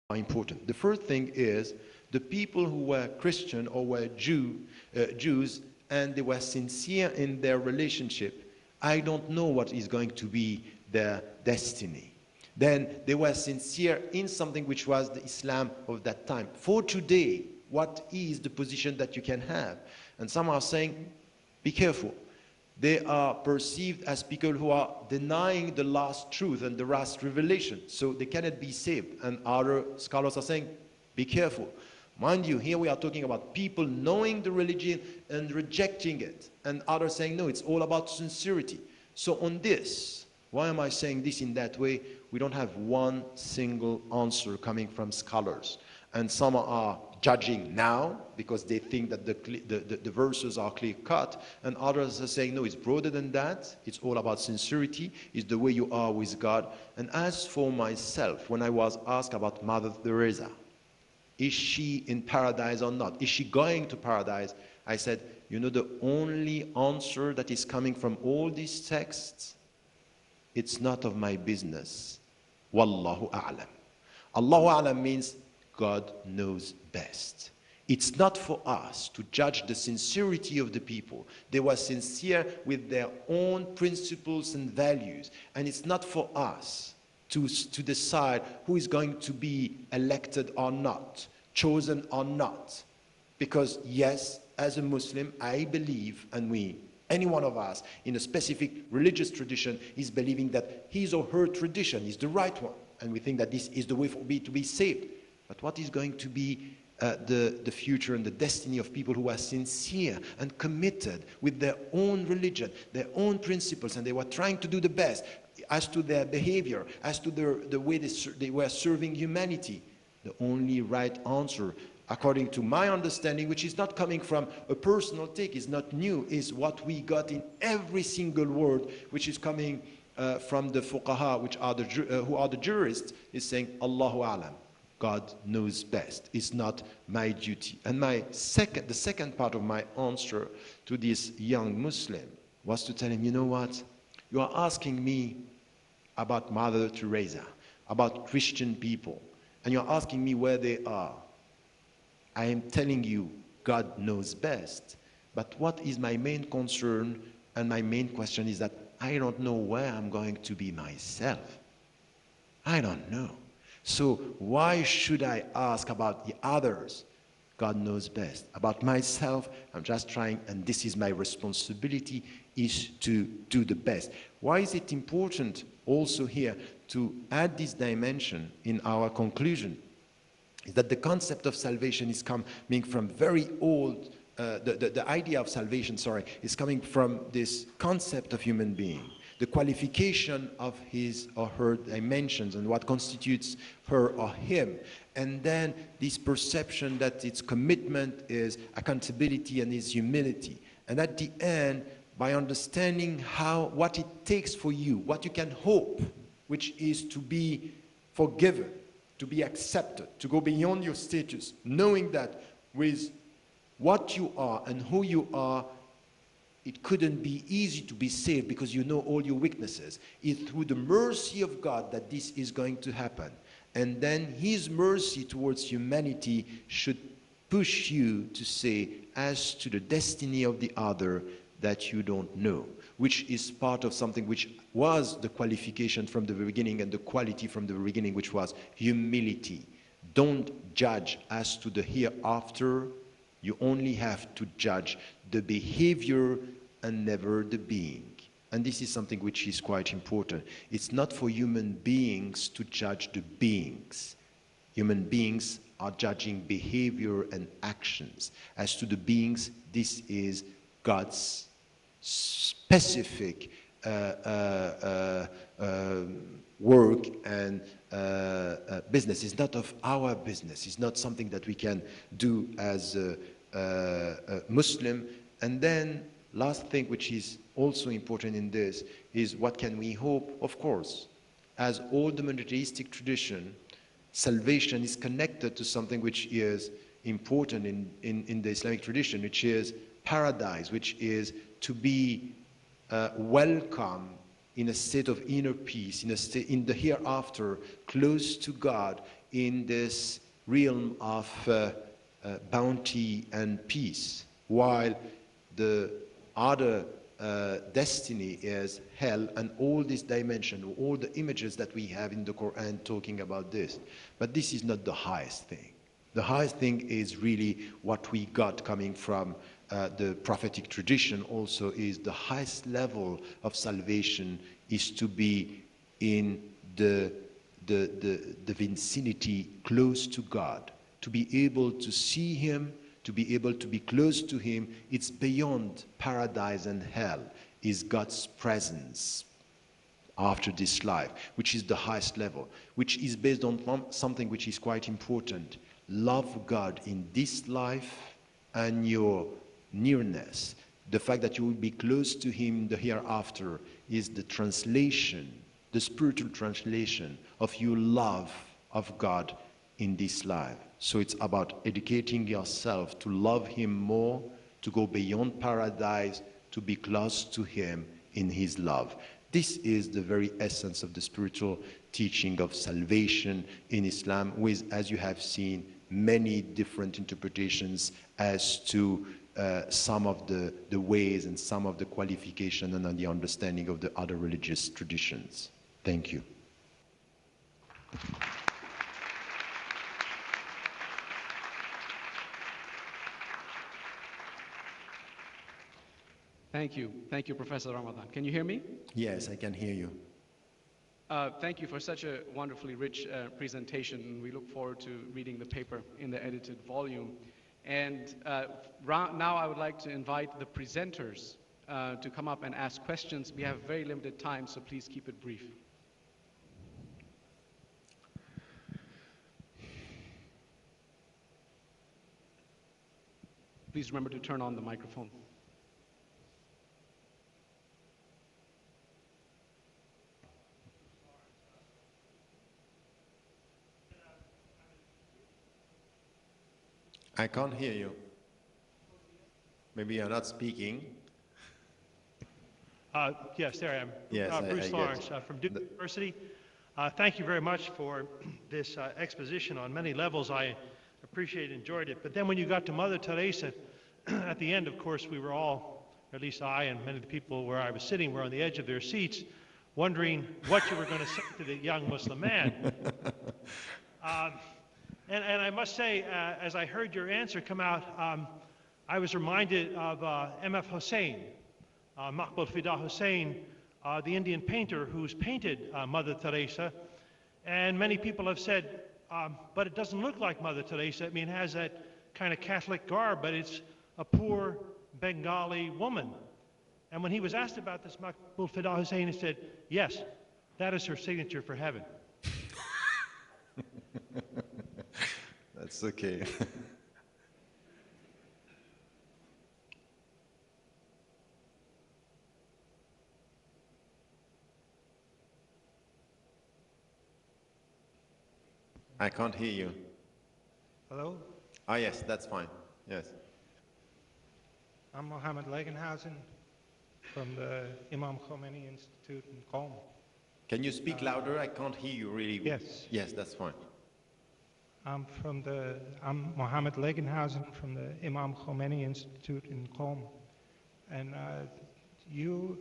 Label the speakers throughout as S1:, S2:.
S1: are important. The first thing is the people who were Christian or were Jews, and they were sincere in their relationship. I don't know what is going to be their destiny. Then they were sincere in something which was the Islam of that time. For today, what is the position that you can have? And some are saying, be careful. They are perceived as people who are denying the last truth and the last revelation, so they cannot be saved. And other scholars are saying, be careful. Mind you, here we are talking about people knowing the religion and rejecting it, and others saying, no, it's all about sincerity. So on this, why am I saying this in that way? We don't have one single answer coming from scholars. And some are judging now because they think that the verses are clear-cut, and others are saying, no, it's broader than that. It's all about sincerity. It's the way you are with God. And as for myself, when I was asked about Mother Teresa, is she in paradise or not? Is she going to paradise? I said, you know, the only answer that is coming from all these texts, it's not of my business. Wallahu a'lam. Allahu a'lam means God knows best. It's not for us to judge the sincerity of the people. They were sincere with their own principles and values. And it's not for us to decide who is going to be elected or not, chosen or not. Because yes, as a Muslim, I believe, and any one of us in a specific religious tradition is believing that his or her tradition is the right one. And we think that this is the way for me to be saved. But what is going to be the future and the destiny of people who are sincere and committed with their own religion, their own principles, and they were trying to do the best as to their behavior, as to the way they were serving humanity? The only right answer, according to my understanding, which is not coming from a personal take, is not new, is what we got in every single word, which is coming from the fuqaha, who are the jurists, is saying, Allahu a'lam. God knows best. It's not my duty. And the second part of my answer to this young Muslim was to tell him, you know what? You are asking me about Mother Teresa, about Christian people, and you're asking me where they are. I am telling you, God knows best. But what is my main concern and my main question is that I don't know where I'm going to be myself. I don't know. So why should I ask about the others? God knows best. About myself, I'm just trying, and this is my responsibility, is to do the best. Why is it important also here to add this dimension in our conclusion? Is that the concept of salvation is coming from very old, the idea of salvation, is coming from this concept of human being. The qualification of his or her dimensions and what constitutes her or him. And then this perception that its commitment is accountability and is humility. And at the end, by understanding what it takes for you, what you can hope, which is to be forgiven, to be accepted, to go beyond your status, knowing that with what you are and who you are, it couldn't be easy to be saved because you know all your weaknesses. It's through the mercy of God that this is going to happen. And then His mercy towards humanity should push you to say, as to the destiny of the other, that you don't know, which is part of something which was the qualification from the beginning and the quality from the beginning, which was humility. Don't judge as to the hereafter. You only have to judge the behavior and never the being. And this is something which is quite important. It's not for human beings to judge the beings. Human beings are judging behavior and actions. As to the beings, this is God's specific work and business. It's not of our business. It's not something that we can do as a Muslim. And then last thing which is also important in this is what can we hope? Of course, as all the monotheistic tradition, salvation is connected to something which is important in the Islamic tradition, which is paradise, which is to be welcome in a state of inner peace, in the hereafter, close to God, in this realm of bounty and peace, while the other destiny is hell, and all this dimension, all the images that we have in the Quran talking about this. But this is not the highest thing. The highest thing is really what we got coming from the prophetic tradition also, is the highest level of salvation is to be in the vicinity close to God, to be able to see him, to be able to be close to him. It's beyond paradise and hell, is God's presence after this life, which is the highest level, which is based on something which is quite important. Love God in this life and your nearness. The fact that you will be close to him the hereafter is the translation, the spiritual translation of your love of God in this life. So it's about educating yourself to love him more, to go beyond paradise, to be close to him in his love. This is the very essence of the spiritual teaching of salvation in Islam, with, as you have seen, many different interpretations as to some of the ways and some of the qualification and the understanding of the other religious traditions. Thank you.
S2: Thank you. Thank you, Professor Ramadan. Can you hear me?
S1: Yes, I can hear you.
S2: Thank you for such a wonderfully rich presentation. We look forward to reading the paper in the edited volume. And now I would like to invite the presenters to come up and ask questions. We have very limited time, so please keep it brief. Please remember to turn on the microphone.
S1: I can't hear you. Maybe you're not speaking.
S3: Yes, there I am.
S1: Yes,
S3: Bruce Lawrence from Duke University. Thank you very much for this exposition on many levels. I appreciate and enjoyed it. But then when you got to Mother Teresa, at the end, of course, we were all, or at least I and many of the people where I was sitting, were on the edge of their seats, wondering what you were going to say to the young Muslim man. And I must say, as I heard your answer come out, I was reminded of M.F. Hussain, Maqbul Fida Hussain, the Indian painter who's painted Mother Teresa. And many people have said, but it doesn't look like Mother Teresa. I mean, it has that kind of Catholic garb, but it's a poor Bengali woman. And when he was asked about this, Maqbul Fida Hussain, he said, yes, that is her signature for heaven.
S1: That's okay. I can't hear you.
S4: Hello?
S1: Ah, yes, that's fine. Yes.
S4: I'm Mohammed Legenhausen from the Imam Khomeini Institute in Qom.
S1: Can you speak louder? I can't hear you really.
S4: Yes.
S1: Yes, that's fine.
S4: I'm Mohammed Legenhausen from the Imam Khomeini Institute in Qom. And you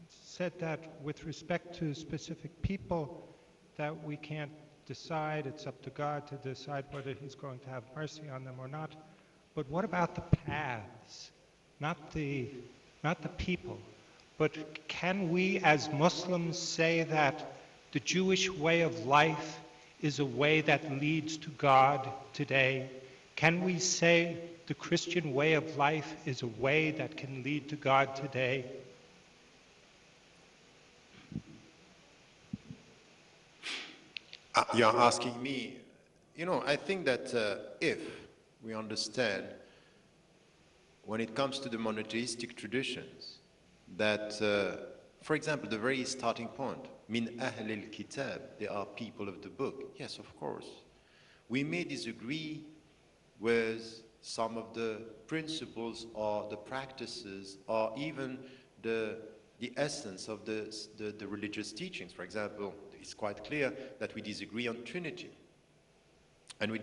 S4: said that with respect to specific people, that we can't decide, it's up to God to decide whether he's going to have mercy on them or not. But what about the paths? Not the people. But can we as Muslims say that the Jewish way of life is a way that leads to God today? Can we say the Christian way of life is a way that can lead to God today?
S1: You're asking me, you know, I think that if we understand when it comes to the monotheistic traditions that, for example, the very starting point, min ahl al-kitab, they are people of the book. Yes, of course. We may disagree with some of the principles or the practices or even the essence of the religious teachings. For example, it's quite clear that we disagree on Trinity. And we